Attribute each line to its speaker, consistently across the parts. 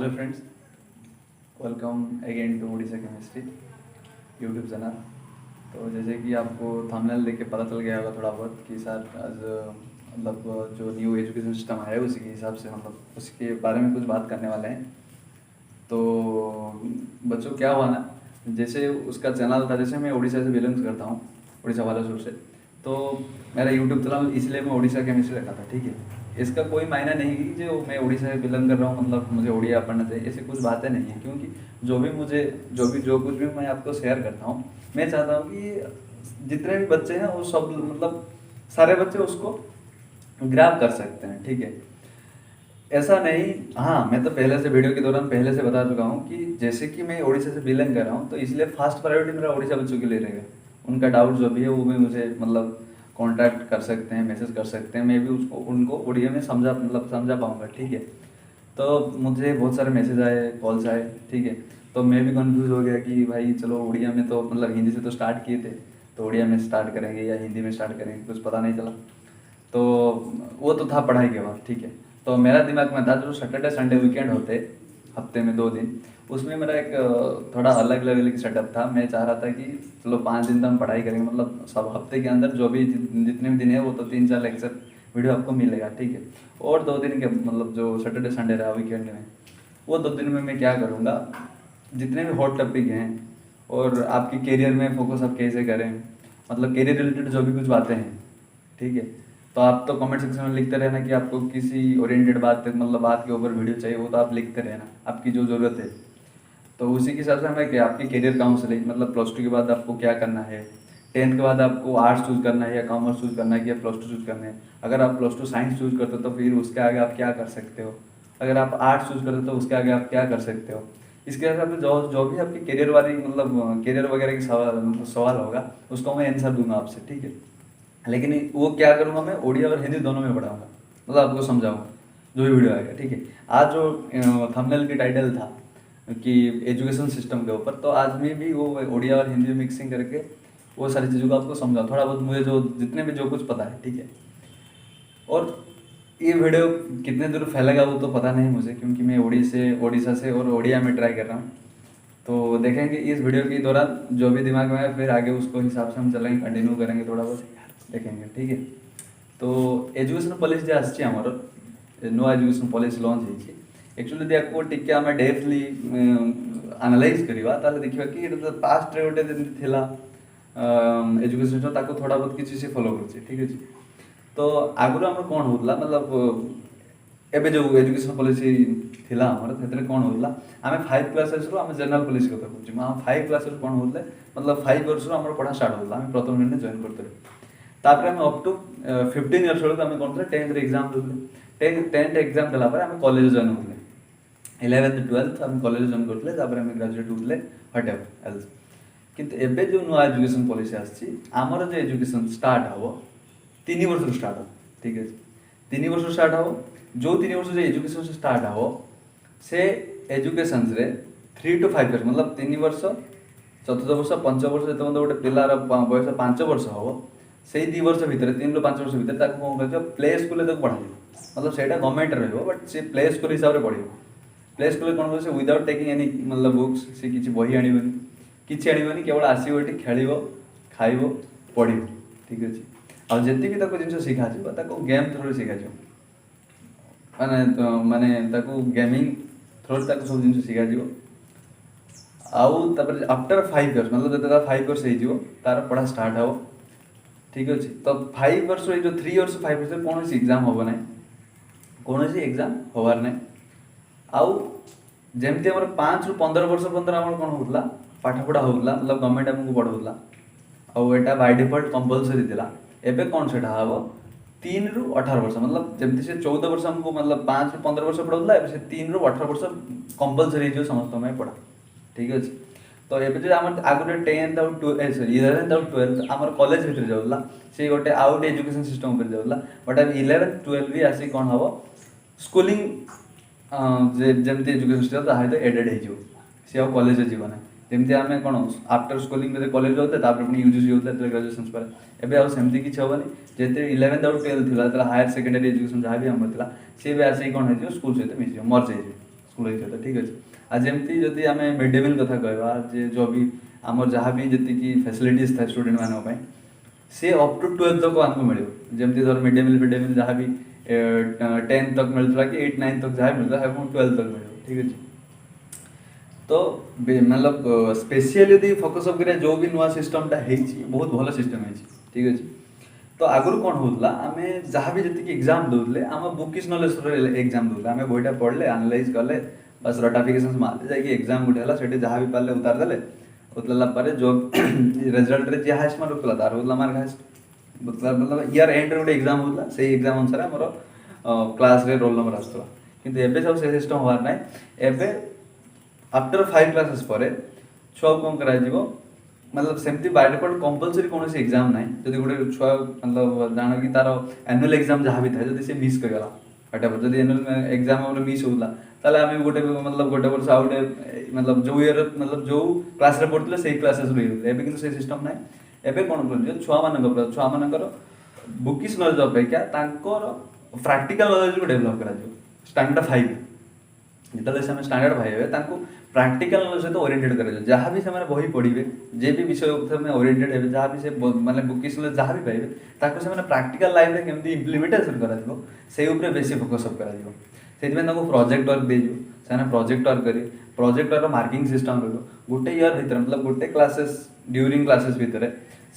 Speaker 1: Hello friends, welcome again to Odisha chemistry YouTube channel. तो जैसे कि आपको थंबनेल देख के पता चल गया होगा थोड़ा बहुत कि सर आज मतलब जो न्यू एजुकेशन सिस्टम है उसी के हिसाब से मतलब उसके बारे में कुछ बात करने वाले हैं। तो बच्चों क्या हुआ ना, जैसे उसका चैनल था, जैसे मैं उड़ीसा से बिलोंग करता हूँ, उड़ीसा बालासोर से। तो मेरा यूट्यूब चैनल इसलिए मैं उड़ीसा केमिस्ट्री रखा था, ठीक है। इसका कोई मायना नहीं कि जो मैं उड़ीसा से बिलोंग कर रहा हूँ मतलब मुझे उड़िया पढ़ना चाहिए, ऐसी कुछ बातें नहीं है। क्योंकि जो कुछ भी मैं आपको शेयर करता हूँ, मैं चाहता हूँ कि जितने भी बच्चे हैं वो सब मतलब सारे बच्चे उसको ग्रैब कर सकते हैं, ठीक है। ऐसा नहीं, हाँ मैं तो पहले से वीडियो के दौरान पहले से बता चुका हूँ कि जैसे कि मैं उड़ीसा से बिलोंग कर रहा हूँ, तो इसलिए फर्स्ट प्रायोरिटी मेरा उड़ीसा बच्चों के लिए रहेगा। उनका डाउट जो भी है वो भी मुझे मतलब कांटेक्ट कर सकते हैं, मैसेज कर सकते हैं, मैं भी उसको उनको उड़िया में समझा पाऊँगा, ठीक है। तो मुझे बहुत सारे मैसेज आए, कॉल्स आए, ठीक है। तो मैं भी कंफ्यूज हो गया कि भाई चलो उड़िया में तो मतलब हिंदी से तो स्टार्ट किए थे, तो उड़िया में स्टार्ट करेंगे या हिंदी में स्टार्ट करेंगे, कुछ पता नहीं चला। तो वो तो था पढ़ाई के बाद, ठीक है। तो मेरा दिमाग में था जो सैटरडे संडे वीकेंड होते हफ्ते में 2 दिन, उसमें मेरा एक थोड़ा अलग लेवल की सेटअप था। मैं चाह रहा था कि चलो 5 दिन तो हम पढ़ाई करेंगे, मतलब सब हफ्ते के अंदर जो भी जितने भी दिन है वो तो 3-4 लेक्चर वीडियो आपको मिलेगा, ठीक है। और 2 दिन के मतलब जो सैटरडे संडे रहा वीकेंड में, वो 2 दिन में मैं क्या करूँगा, जितने भी हॉट टॉपिक हैं और आपके करियर में फोकस आप कैसे करें, मतलब करियर रिलेटेड जो भी कुछ बातें हैं, ठीक है। तो आप तो कमेंट सेक्शन में लिखते रहना कि आपको किसी ओरिएंटेड बात पे मतलब बात के ऊपर वीडियो चाहिए, वो तो आप लिखते रहना, आपकी जो ज़रूरत है। तो उसी के हिसाब से हमें क्या आपकी करियर काउंसलिंग, मतलब +2 के बाद आपको क्या करना है, 10th के बाद आपको आर्ट्स चूज़ करना है या कॉमर्स चूज़ करना है या +2 चूज़ करना है। अगर आप +2 साइंस चूज़ करते हो तो फिर उसके आगे आप क्या कर सकते हो। अगर आप आर्ट्स चूज़ करते हो तो उसके आगे आप क्या कर सकते हो। इसके हिसाब से जो जो भी आपकी करियर वाली मतलब करियर वगैरह की सवाल होगा, उसको मैं आंसर दूंगा आपसे, ठीक है। लेकिन वो क्या करूँगा, मैं उड़िया और हिंदी दोनों में पढ़ाऊँगा, मतलब आपको समझाऊँगा जो भी वीडियो आएगा, ठीक है। आज जो थंबनेल की टाइटल था कि एजुकेशन सिस्टम के ऊपर, तो आज मैं भी वो उड़िया और हिंदी मिक्सिंग करके वो सारी चीज़ों को आपको समझाऊँ, थोड़ा बहुत मुझे जो जितने भी जो कुछ पता है, ठीक है। और ये वीडियो कितने दूर फैलेगा वो तो पता नहीं मुझे, क्योंकि मैं उड़ीसा से और उड़िया में ट्राई कर रहा हूँ। तो देखेंगे इस वीडियो के दौरान जो भी दिमाग में है, फिर आगे उसको हिसाब से हम चलेंगे, कंटिन्यू करेंगे, थोड़ा बहुत देखेंगे, ठीक है। तो एजुकेशन पॉलिसी जो आसछि हमर नुआ एजुकेशन पॉलिसी लॉन्च होइछि, एक्चुअली देखो टिके आमे डेप्थली एनालाइज करिवा ताले देखिबा कि एटा पास्ट रे गोटे जेमति थिला एजुकेशन सिस्टम ताको थोड़ा बहुत किछि से फॉलो करछि, ठीक अछि। तो आगुरु हमर कोन होतला मतलब एबे जो एजुकेशन पॉलिसी थिला हमर सेतरे कोन होतला, आमे 5 क्लासेस रो आमे जनरल पॉलिसी कथा कहछि, हम 5 क्लासेस कोन होतले मतलब 5 वर्ष रो हमर पढ़ा स्टार्ट होतला, आमे प्रथम श्रेणी जॉइन करते। तापर आमे अप टू 15 इयर्स बेलू आमे कोन 10th एग्जाम देले, 10th एग्जाम देला पर आमे कॉलेज जॉइन होतले, 11th 12th आमे कॉलेज जॉइन करतले, तापर आमे ग्रेजुएट होतले व्हाटएवर एल्स। किंतु एबे जो नुआ एजुकेशन पॉलिसी आछि, हमर जो एजुकेशन स्टार्ट हबो 3 वर्ष स्टार्ट हो, ठीक है। 3 वर्ष स्टार्ट हो, जो 3 वर्ष जो एजुकेशन से स्टार्ट हो से एजुकेशन रे 3 to 5 इयर्स मतलब 3 वर्ष, चतुर्थ वर्ष, पंचम वर्ष जो गोटे पिलार बयस 5 वर्ष हम से 2 वर्ष भितर 3 ରୁ 5 वर्ष भितर कौन कर प्ले स्कूल पढ़ा, मतलब से गवर्नमेंट रही बट से प्ले स्कूल हिसाब से पढ़। प्ले स्कूल कौन कर विदाउट टेकिंग एनी मतलब बुक्स, से किसी बही आनबनी, किसी आनबनी, केवल आसो ये खेल खाइब पढ़, ठीक अच्छे। आ जी जिन शिखा गेम थ्रू शिखा माने गेमिंग थ्रू सब जिन शिखा आउे आफ्टर 5 इयर्स मतलब जो 5 इयर्स हो तार पढ़ा स्टार्ट हो, ठीक अच्छे। तो 5 वर्ष जो 3 इयर्स 5 वर्ष कौन एग्जाम हम ना, कौन एग्जाम हबार ना। आउ जमती 5 ରୁ 15 वर्ष पर्यटन कौन होता पाठपढ़ा होता, मतलब गवर्नमेंट आमको पढ़ाऊला, आटा बाय डिफॉल्ट कंपलसरी था। एबे कौन से हम 3 ରୁ 18 वर्ष, मतलब जमती से 14 वर्ष हमको मतलब 5 ରୁ 15 वर्ष पढ़ाऊला, से 3 ରୁ 18 वर्ष कंपलसरी जो समस्त पढ़ा, ठीक अच्छे। तो ये जो आगे 10th आउ 11th आउ 12th आम कॉलेज भितर जाऊला, से गोटे आउट एजुकेशन सिस्टम ऊपर जाऊला, बट 11th 12th भी आसिक कौन हम स्कूलिंग जमती एजुकेशन सिस्टम ताकि तो एडेड हो सी आउ कॉलेज जीवन जमती आम कौन आफ्टर स्कूलिंग कॉलेज जाते पुणी यूजीसी होता है ग्रेजुएशन पर, एवं आमती किसी हेनी जो 11th आउ 12th थी हायर सेकेंडरी एजुकेशन जहाँ भी आम था सी भी आसिक कौन हो स्कूल सहित मिस मर्ज हो स्कूल होता ठीक अच्छे आज जमती जदि आम मिड डे मिल कथा कहवा जे जो भी आमर जहाँ भी जी फैसिलिटीज था स्टूडेंट मानी सी अप टू 12th तक आमको मिले जमती धर मिड डे मिल जहाँ भी 10th तक मिलता कि 8 9 तक जहाँ मिलता है 12th तक मिले ठीक अच्छे तो मतलब स्पेशली यदि फोकस अप करें जो भी नुआ सिस्टमटा बहुत भल सिस्टम है ठीक अच्छे तो आगुरी कौन होता आम जहाँ भी जी एग्जाम दूसरे आम बुकिश नॉलेज एग्जाम दूसरे आम बईटा पढ़ले एनालाइज कले बस रटाफिकेशन मारे जाकि एग्जाम गोटे है से जहाँ भी पारे उतार देले उतरला पर जो रिजल्ट रे जी हाइस्ट मार्क उतला तार उतला मार्क हाइस्ट मतलब ईयर एंड रे गोटे एग्जाम होता से एग्जाम अनुसार आमर क्लास रे रोल नंबर आसला किंतु एबे सब से सिस्टम होवार ना एबे आफ्टर 5 क्लासेस पर छुआ कौन करा मतलब सेमती बाय डिफॉल्ट कंपलसरी कौन एग्जाम ना जब गोटे छुआ मतलब जान कि तार एनुअल एग्जाम जहाँ भी था जब से मिस करगला व्हाटएवर जब एनुअल एग्जाम मिस होता ताले आम गोटे मतलब गोटे वर्ष आ गए मतलब जो ईयर मतलब जो क्लास रे पढ़ते से क्लासेस रही एबे किंतु से सिस्टम ना एबे कौन कर छुआ मानकर बुकिश नॉलेज अपेक्षा प्रैक्टिकल नॉलेज को डेवलप करा स्टैंडर्ड 5 जिते से स्टैंडर्ड 5 प्रैक्टिकल नॉलेज सहित ओरिएंटेड कर जहाँ भी से बही पढ़े जे भी विषय ओरिएंटेड है जहाँ भी से माने बुकिश नॉलेज जहाँ भी पाइबे ताको से प्रैक्टिकल लाइफ रे केमती इम्प्लीमेंटेशन करा से ऊपर बेसी फोकस अप करा से प्रोजेक्ट वर्क दे प्रोजेक्ट वर्क करेंगे प्रोजेक्ट वर्क मार्किंग सिस्टम रहा गोटे ईयर भर मतलब गोटे क्लासेस ड्यूरिंग क्लासेस भितर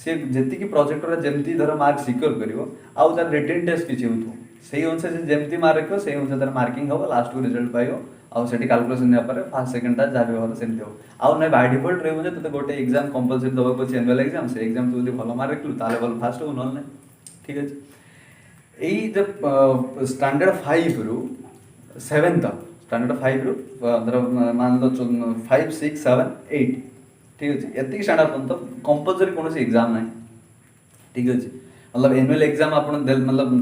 Speaker 1: सी जी प्रोजेक्ट जमी धर मार्क सिक्योर कर आउ तार रिटन टेस्ट किसी हो से अनुसार से जमी मार्क रखो से अनुसार तार मार्किंग हम लास्ट को रिजल्ट पाइब आउ से कैलकुलेसन फास्ट सेकेंड टा जहाँ भी हम सेमती हो आउ ना बाय डिफॉल्ट रही तो गोटे एग्जाम कंपलसरी दवा अच्छे एनुअल एग्जाम से एग्जाम तू भल मार्क रखलु ताले भल फास्ट हो ना ठीक अच्छे यही जब स्टैंडर्ड 5 रु 7 तक स्टैंडर्ड 5 रु धर मान लो 5 6 7 8 ठीक अच्छे ये स्टैंडर्ड पर्यटन कंपलसरी कौन एग्जाम ना ठीक अच्छे मतलब एनुअल एग्जाम आप मतलब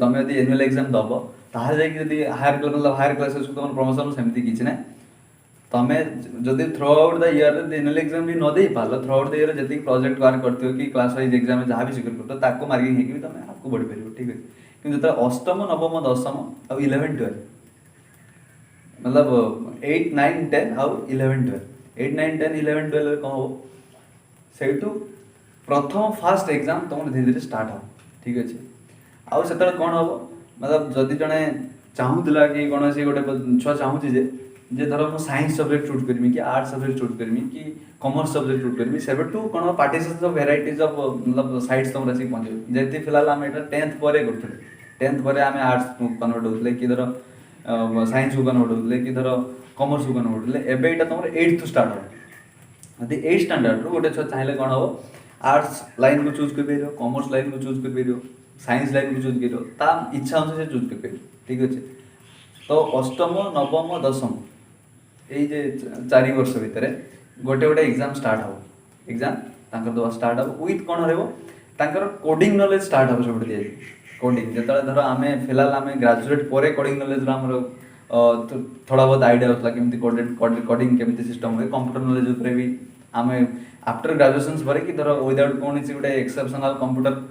Speaker 1: तुम यदि एनुअल एग्जाम दब ताहले जाकि हायर मतलब हायर क्लासेस तुम प्रमोशन सेमती किसी ना तुम जदि throughout the year annual exam भी न दे पार थ्रू आउट द ईयर जी प्रोजेक्ट वर्क करते हो कि क्लास वाइज एग्जाम में जहाँ भी सिक्योर करते ताको मार्किंग होगी तुम आपको बढ़ी पार ठीक है कि जो अष्टम नवम दशम आ 11 12 मतलब 8 9 10 आउ 11 12 8 9 10 11 12 कौन हम से प्रथम फास्ट एग्जाम तुम धीरे धीरे स्टार्ट हो ठीक अच्छे आउ से कौन हम मतलब जदि जड़े चाहूला कि कौन से गोटे छुआ चाहूँगी जे धर मुझे साइंस सब्जेक्ट चूज करमी कि आर्ट्स सब्जेक्ट चूज करमी कि कॉमर्स सब्जेक्ट चूज करमी से कौन पार्टीशन ऑफ वेराइटीज ऑफ मतलब साइड्स तुम आसिक पहुँचे जैसे फिलहाल आम यहाँ 10th पर करते 10th पर आम आर्ट्स कन्वर्ट होते कि धर साइंस को कन्वर्ट होते कि धर कॉमर्स को कन्वर्ट होते एबे यहाँ तुम 8th टू स्टार्ट हो यदि 8th स्टैंडर्ड रू गोटे छुआ चाहिए कौन हम आर्ट्स लाइन को चूज कर कॉमर्स लाइन को चूज कर साइंस लाइन को चूज कर इच्छा अनुसार से चूज कर ठीक अच्छे तो अष्टम नवम दशम ये 4 वर्ष भितर गोटे गोटे एग्जाम स्टार्ट हो एग्जाम दवा स्टार्ट हो विथ कौन रहा कोडिंग नॉलेज स्टार्ट हो सब दिए कोडिंग जो धर आम फिलहाल आम ग्रेजुएट पर कोडिंग नॉलेज थोड़ा बहुत आइडिया होता केमती कोडिंग केमती सिस्टम हुए कंप्यूटर नॉलेज उपर भी आम आफ्टर ग्रेजुएशन पर कि धर विदाउट कौन गोटे एक्सेप्शनल कंप्यूटर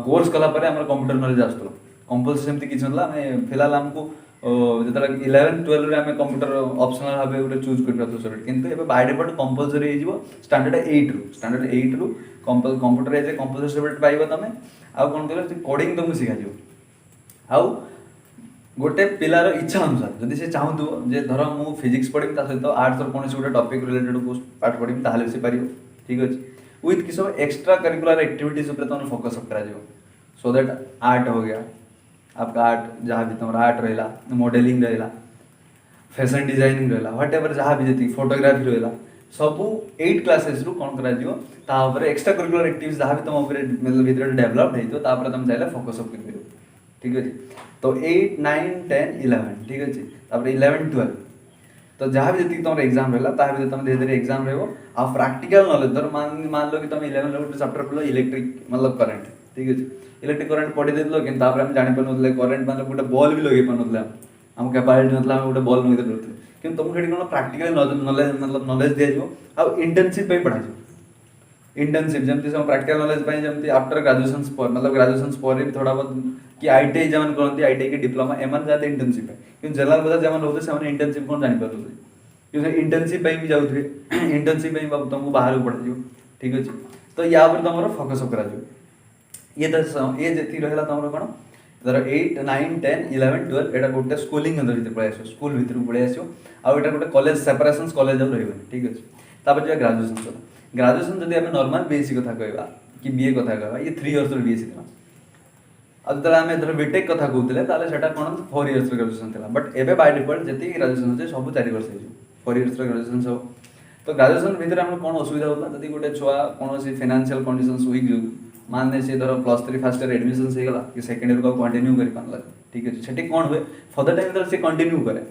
Speaker 1: कोर्स कलापर आम कंप्यूटर नॉलेज आसूला कंपलसरी सेमती किसी ना फिलहाल आमको जो 11 12 रे आम कंप्यूटर ऑप्शनल भाव गोटे चूज कर सब्जेक्ट किंतु बाय डिफॉल्ट कंपलसरी हो स्टैंडर्ड 8 रु computer as a compulsory subject पाइब तुम आउ कौन कर कोडिंग तुमको शिखा आउ गोटे पिलार इच्छा अनुसार जदि से चाहूँ जे धर मु फिजिक्स पढ़ी सहित आर्ट्स कौन गोटे टॉपिक रिलेटेड पाठ पढ़ी ताहले से पार ठीक अच्छे विथ किस एक्स्ट्रा करिकुलर एक्टिविटीज तुम फोकस कर सो दैट आर्ट हो गया आपका आर्ट जहाँ भी तुम्हारा आर्ट रहा मॉडलिंग रहा फैशन डिजाइनिंग रहा व्हाटएवर जहाँ भी जी फोटोग्राफी रहा सब 8 क्लासेस रु कौन कर एक्स्ट्रा करिकुलर एक्टिविटीज जहाँ भी तुम मतलब भीतर डेभलप्ड होता तुम चाहिए फोकस अप कर ठीक अच्छे तो 8 9 10 11 ठीक अच्छे 11 12 तो जहाँ भी जी तुम एग्जाम रहा ताकि तुम धीरे धीरे एग्जाम रहा प्रैक्टिकल नॉलेज धर मान लो कि तुम 11 गोटे चैप्टर पढ़ इलेक्ट्रिक मतलब करंट ठीक अच्छे इलेक्ट्रिक करंट पढ़ी देल कि जापर करंट मतलब गोटे बॉल भी लगे पारे आम कैपाबिलिटी ना गोटे बॉल लगे पारे कि तुमको ये कौन प्रैक्टिकल नॉलेज मतलब नॉलेज दिज्व आउ इंटर्नशिप पढ़ा इंटर्नशिप जमी सब प्रैक्टिकल नॉलेज जमी आफ्टर ग्रेजुएशन पर मतलब ग्रेजुएशन पर भी थोड़ा बहुत कि ITI जमान करती ITI की डिप्लोमा एम जाते इंटर्नशिप है कि जनरल बजार जहाँ रोते से इंटर्नशिप कौन जापर क्योंकि इंटर्नशिप भी जाऊे इंटर्नशिप तुमको बाहर को पड़ा ठीक अच्छे तो या तुम फोकस करा ये तो ये जी रहा तुम कौन धर 8, 9, 10, 11, 12 यहाँ गोटे स्कूलिंग भर पलि आस स्कूल भितर पलि आस आटा गोटे कॉलेज सेपरेशन कॉलेज आउ रही ठीक अच्छे तापर जो ग्राजुएसन चला ग्राजुएसन जब आम नॉर्मल बीएससी कथा कहवा कि बीए कथा कहवा ये 3 इयर्स बीएससी था अब जो आम धर बीटेक कथा कहते हैं कौन 4 इयर्स ग्राजुएसन था बट एवं बाय डिफल्ट जी ग्राजुएसन अच्छे सब 4 वर्ष हो 4 इयर्स ग्राजुएसन सब तो ग्राजुएसन भितर आम कौन असुविधा होता जब गोटे छुआ कौन फाइनेंशियल कंडीशन वीक जो मान सी धर +3 फर्स्ट ईयर एडमिशन हो गला कि सेकेंड ईयर को कंटिन्यू कर पारा ठीक अच्छे से कौन हुए फर्दर टाइम तरह से कंटिन्यू करे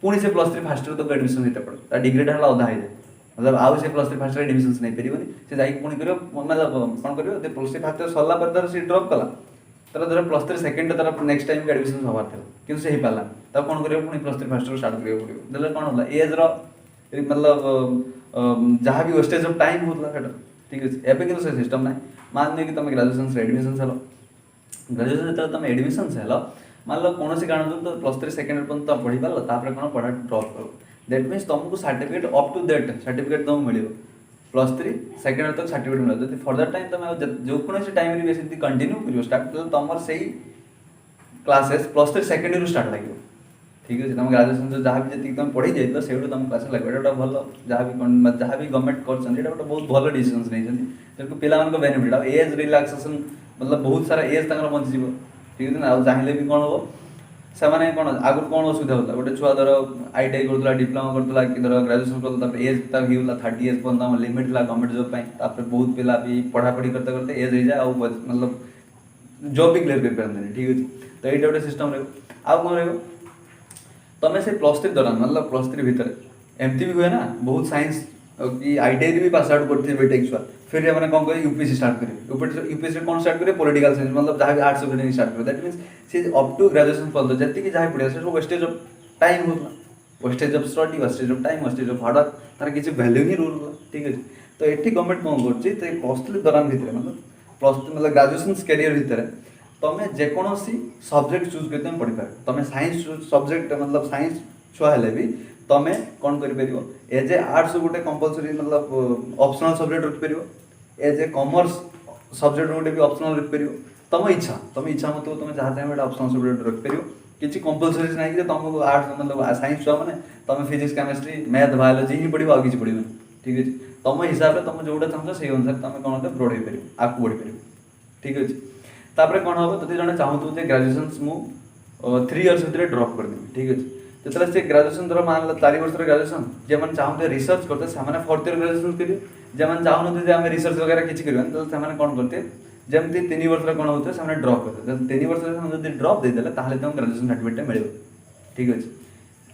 Speaker 1: पुणी से +3 फर्स्ट ईयर तक एडमिशन होता पड़े डिग्रीटा है अधा हो जाए मतलब आउ से +3 फर्स्ट ईयर एडमिशन नहीं पारे से जाकि पुणी कर मतलब कौन कर +3 फर्स्ट ईयर सरला धर से ड्रप कला तर धर +3 सेकेंड तरह नेक्स्ट टाइम एडमिशन हबार था कि से हो पाला तब कौन कर +3 फर्स्ट ईयर स्टार्ट करा पड़ो कौन होगा एज मतलब जहाँ भी वेस्टेज ऑफ टाइम होता ठीक अच्छे एवं कि सिस्टम ना मान लो कि तुम ग्राजुएसन एडमिशन हेल ग्राजुएसन जो तुम एडमिशन हेल मान लो कौन कारण तो +3 सेकेंड ईयर पर्यटन पढ़ी पार कौन पढ़ा ड्रप कर दैट मीन्स तुमको certificate up to that certificate तुमको मिले +3 सेकेंड ईयर तक सर्टिफिकेट मिले जब फर्दर टाइम तुम जो कौन टाइम भी कंटिन्यू कर स्टार्ट तुम से क्लासेस +3 सेकेंड ईयर स्टार्ट लगे ठीक अच्छे तुम ग्राजुएसन जो जहाँ भी जी तुम पढ़ी जाइए से तुम क्लास लगे गोटे भल जहाँ भी गवर्नमेंट कर बहुत भल डिसीजन नहीं पिला बेनिफिट एज रिलैक्सेशन मतलब बहुत सारा एज तक बंची ठीक है ना चाहिए भी कौन हम से कौन आगुरी कौन असुविधा होता गोटे छुआ धर ITI कर डिप्लोमा करता कि धर ग्राजुएसन कर एज तक होगा 30 एज पर्यटन लिमिट था गवर्नमेंट जॉब पर बहुत पिला भी पढ़ापढ़ी करते करते एज हो जाए मतलब जॉब भी क्लियर कर पारती ठीक अच्छे तो ये गोटे सिस्टम रहा कौन रहा तुम से +3 दौरान मतलब +3 भितर एमती भी हुए ना बहुत साइंस कि ITI भी पास आउट करते बीटेक छुआ फिर मैंने कौन कर यूपीएससी स्टार्ट करेंगे यूपीएससी कौन स्टार्ट करेंगे पॉलिटिकल साइंस मतलब जहाँ भी आर्ट्स सब्जेक्ट स्टार्ट करें that means see up to graduation पर्यटन जी जहाँ पढ़ा सब वेस्टेज ऑफ टाइम होता wastage of study wastage of time wastage of hard work तार किसी वैल्यू ही रोल ठीक अच्छे तो ये गवर्नमेंट कौन कर +3 दौरान भितर मतलब ग्राजुएसन कैरियर भितर तुम जेकोसी सब्जेक्ट चूज कर तुम पढ़ी पार तुम साइंस सब्जेक्ट मतलब साइंस छुआ हेले भी तुम कौन कर एज ए आर्ट्स गोटे कंपलसरी मतलब ऑप्शनल सब्जेक्ट रखिपर एज ए कॉमर्स सब्जेक्ट गोटे भी ऑप्शनल रखिपर तुम इच्छा मत तुम जहाँ चाहिए ऑप्शनल सब्जेक्ट रखिपर किसी कंपलसरी ना कि तुमको आर्ट्स मतलब साइंस छुआ मैंने तुम फिजिक्स केमिस्ट्री मैथ बायोलॉजी ही पढ़ो आगे पढ़ो ठीक अच्छे तुम हिसाब से तुम जोटा चाहूँ से अनुसार तुम कौन बढ़े पार आगे बढ़ी पार ठीक अच्छे तापर कौन हम जब जन चाहूँ ग्राजुएसन मु 3 इयर्स भितर ड्रप करदेवी ठीक अच्छे जो से ग्राजुएसन धर मान लो 4 वर्ष ग्राजुएसन जो मैंने चाहते रिसर्च करते हैं 4th ईयर ग्राजुएसन करेंगे जो मैंने चाहूँ आम रिसर्च वगैरह किसी करें कौन करते जमी 3 वर्ष कौन होते हैं ड्रप करते 3 वर्ष जब ड्रप देदेले तुम ग्राजुएसन सर्टिफिकेट मिले ठीक अच्छे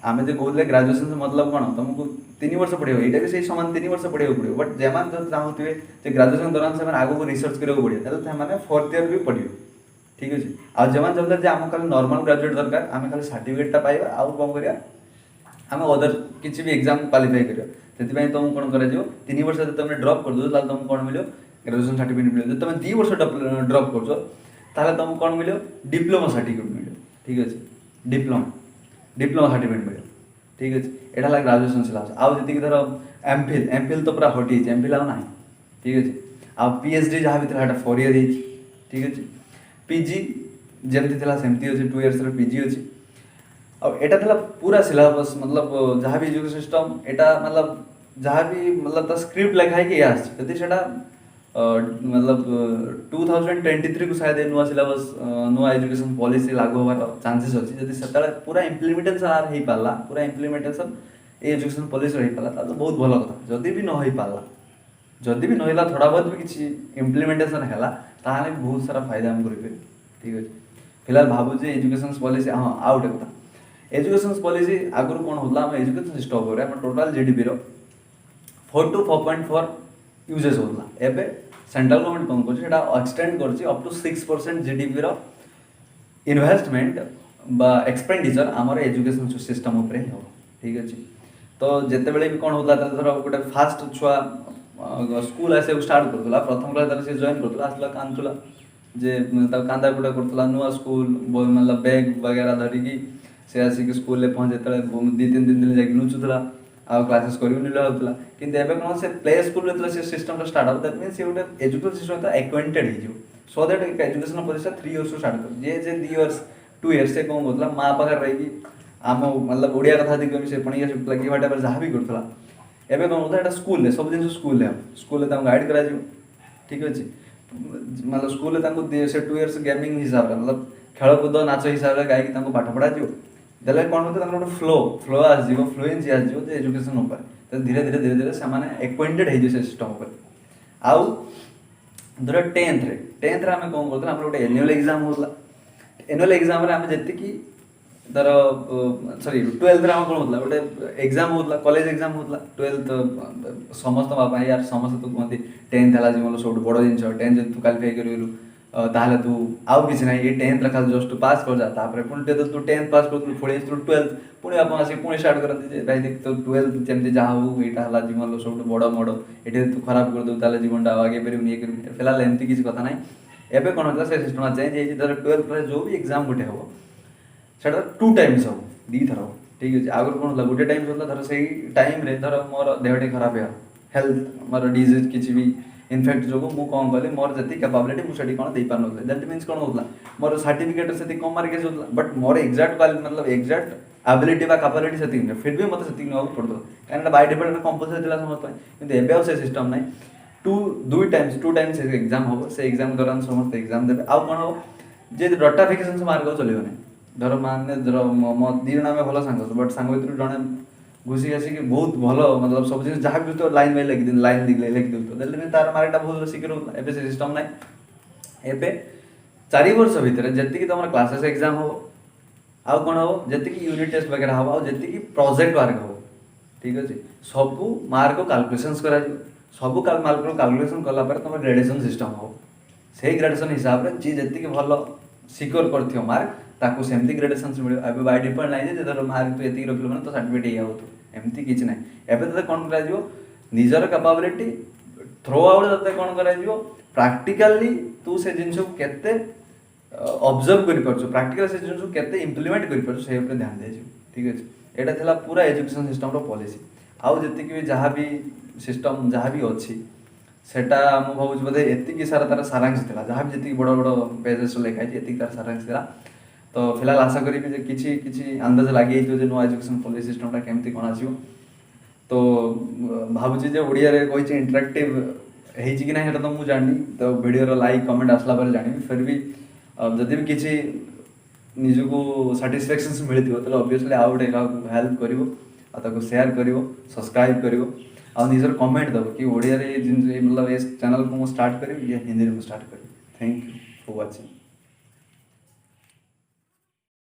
Speaker 1: आम जो कहते ग्राजुएसन मतलब कौन तुमको 3 वर्ष पढ़े यहाँ भी सही सामान 3 वर्ष पढ़े पड़ो बट जमान जो चाहूे ग्राजुएसन दौरान से आगे रिसर्च करा पड़े 4th ईयर भी पढ़े ठीक अच्छे आज जमान चाहते आम खाली नॉर्मल ग्रेजुएट दरकार आम खाली सर्टिफिकेटा पाइबा आउ कौन करा आम अदर किसी भी एग्जाम क्वालिफाई करा से तुमको कौन कर 3 वर्ष जब तुम ड्रप कर दो तुमको कौन मिले ग्रेजुएसन सर्टिफिकेट मिले जब तुम 2 वर्ष ड्रप कर तुमको कौन मिले डिप्लोमा सर्टिफिकेट मिले ठीक अच्छे डिप्लोमा सर्टिफिकेट मिले ठीक अच्छे यहाँ ग्राजुएसन सिलेबस आउ जी धर एमफिल तो पूरा हटी एमफिल आउ ना ठीक अच्छे आ PhD जहाँ भी था 4 इयर ठीक अच्छे PG जमती सेमती अच्छे 2 इयर्स PG अच्छे आटा था पूरा सिलेबस मतलब जहाँ भी एजुकेशन सिस्टम एटा मतलब जहाँ भी मतलब स्क्रिप्ट लिखाई कि आदि से मतलब 2023 को शायद नुआ सिलेबस नुआ एजुकेशन पॉलिसी लागू होवार चांसेस अच्छी जब से पूरा इम्प्लीमेंटेशन आर हो पारा पूरा इम्प्लीमेंटेशन एजुकेशन पॉलिसी हो पारा तो बहुत भल कथा जदि भी न हो पारा जदि भी ना थोड़ा बहुत भी किसी इम्प्लीमेंटेशन है ताहले बहुत सारा फायदा हम करें ठीक अच्छे फिलहाल भावुँ एजुकेशन पॉलिसी हाँ आउ गोटे कथा एजुकेशन पॉलिसी आगुरी कौन होता आम एजुकेशन सिस्टम पर टोटाल GDP 4 to 4.4 यूजेस होता एवं सेंट्रल गवर्नमेंट कौन कर एक्सटेंड कर 6% GDP इन्वेस्टमेंट बा एक्सपेंडिचर आमर एजुकेशन सिस्टम उपर ही हम ठीक अच्छे तो जिते बड़े भी कौन होता धर गोटे फास्ट छुआ स्कूल आसे स्टार्ट करूला प्रथम क्लास से जॉइन करूला आसला कांदुला जे कांदा कुटा करूला नुआ स्कूल मतलब बैग वगैरह धरिकी से आसिक स्कूल में पहुँचे जो 2-3 दिन जाकि लुचुला आ क्लासेस करूनी होता कि कौन से प्ले स्कूल से सिस्टम स्टार्ट हो दैट मीन से गोटे एजुकेशन सिस्टम एक्वेंटेड हो so that education process 3 years start कर जे 2 इयर्स 2 इयर्स से कौन कहला माँ पाखे रही आम मतलब ओडिया कथा दिख से पुणी शिखुला कि व्हाट जहाँ भी करूला एवं कौन कहता स्कूल सब जिन स्कूल गाइड कर ठीक अच्छे मतलब स्कूल से 2 इयर्स गेमिंग हिसाब से मतलब खेलकूद नाच हिसाब से गायक पाठ पढ़ा देले कौन होता है गोटे फ्लो आसो फ्लुएंसी आसो एजुकेशन तो धीरे धीरे धीरे धीरे से एक्वेंटेड हो सिस्टम आउ धर 10th आम कौन करते आम गोटे एनुअल एग्जाम होता एनुअल एग्जाम आम जी धर सॉरी 12th आम कौन होता गोटे एग्जाम होता कॉलेज एग्जाम होता 12th समस्त यार समस्त तू कहते 10th है जीवन सब बड़ जिन 10th तू क्वालिफाई करूँ ताहले तू आउ किसी ना ये 10th रखा जस्ट पास कर जा तापर पुणी तू 10th पास कर पुणी तू 12th पुणी आप पुणी स्टार्ट करते भाई देख तो 12th जमी जहाँ हो यहाँ है जीवन सब बड़ मोड़ ये तू खराब कर दे ताले जीवन आगे पार ये कर फिलहाल एमती किसी कथा ना एवं कौन होता है सिस्टम चेंज धर 12th जो भी एग्जाम गोटे हम से 2 टाइम्स हम 2 थर ठीक अच्छे आगुरी कौन होता गोटे टाइम होता धर से टाइम धर मोर देहटे खराब है हेल्थ मोर डिजीज किसी भी इनफेक्ट जो मुझे कौन कली मोर जी कैपेबिलिटी मुझे कौन दे पार ना दैट मीन्स कौन होता मोर सर्टिफिकेट से कम मार्क होता बट मोर एक्जाक्ट मतलब एक्जाक्ट एबिलिटी कैपेबिलिटी से फिर भी मतलब से ना पड़ता कहीं बाय डिफल्ट कंपलसरी था समस्त कि से सिस्टम ना 2 टाइम्स एग्जाम हम से एग्जाम दौरान समस्त एग्जाम देते आउ कौन हम जे डटाफिकेसन मार्क चलो धर मान धर मो 2 जन आम भल सांग बट सांग भर जड़े घुसी आसिक बहुत भल मतलब सब जिन जहाँ भी तो लाइन बाय लाइन लिखि दूसरे तार मार्कटा बहुत शीघ्र होता है सिस्टम ना एवं 4 वर्ष भितर जी तुम क्लासेस एग्जाम हो आउ कौन हम जी यूनिट टेस्ट वगैरह हम आउ जी प्रोजेक्ट वर्क हो ठीक अच्छे सबू मार्क कैलकुलेशंस कर सब मार्क कैलकुलेशन कलापर तुम ग्रेडेसन सिस्टम हो से ग्रेडेसन हिसाब से जी जी भल सिक्योर कर मार्क ताकू सेमती ग्रेडेसन मिले अब बाय डिफल्ट ना धर मार्क तू ये रखिल मैंने तो सर्टिफिकेट ये हो एमती किसी ना एवं तो कौन कर निजर कैपेबिलिटी थ्रो आउट ते कौन कर प्रैक्टिकली तू से जिन केते ऑब्जर्व कर प्रैक्टिकल से जिन केते इम्प्लीमेंट कर ध्यान दे ठीक अच्छे यहाँ था पूरा एजुकेशन सिस्टम रो पॉलिसी आउ जी भी जहाँ भी सिस्टम जहाँ भी अच्छी सेटा मु भावुँ बोधे एति सारा तार सारांश था जहाँ भी जी बड़ बड़ पेजेस लिखाई ये तार सारांश था तो फिलहाल आशा करी जे किसी अंदाज लगे नुआ एजुकेशन पॉलिसी सिस्टमटा केमती कौन आसो तो भावुँ जे ओडिया कही इंटरेक्टिव कि ना तो मुझे जानी तो वीडियो लाइक कमेंट आसला पर जानी फिर भी जदि भी किसी निजको साटिस्फैक्शन मिलती तो ऑब्वियसली आउ गोटे हेल्प कर शेयर कर सब्सक्राइब कर निजर कमेंट दब कि ओडिया मतलब इस चैनल को मुझे स्टार्ट करी या हिंदी में स्टार्ट करी थैंक यू फॉर वाचिंग।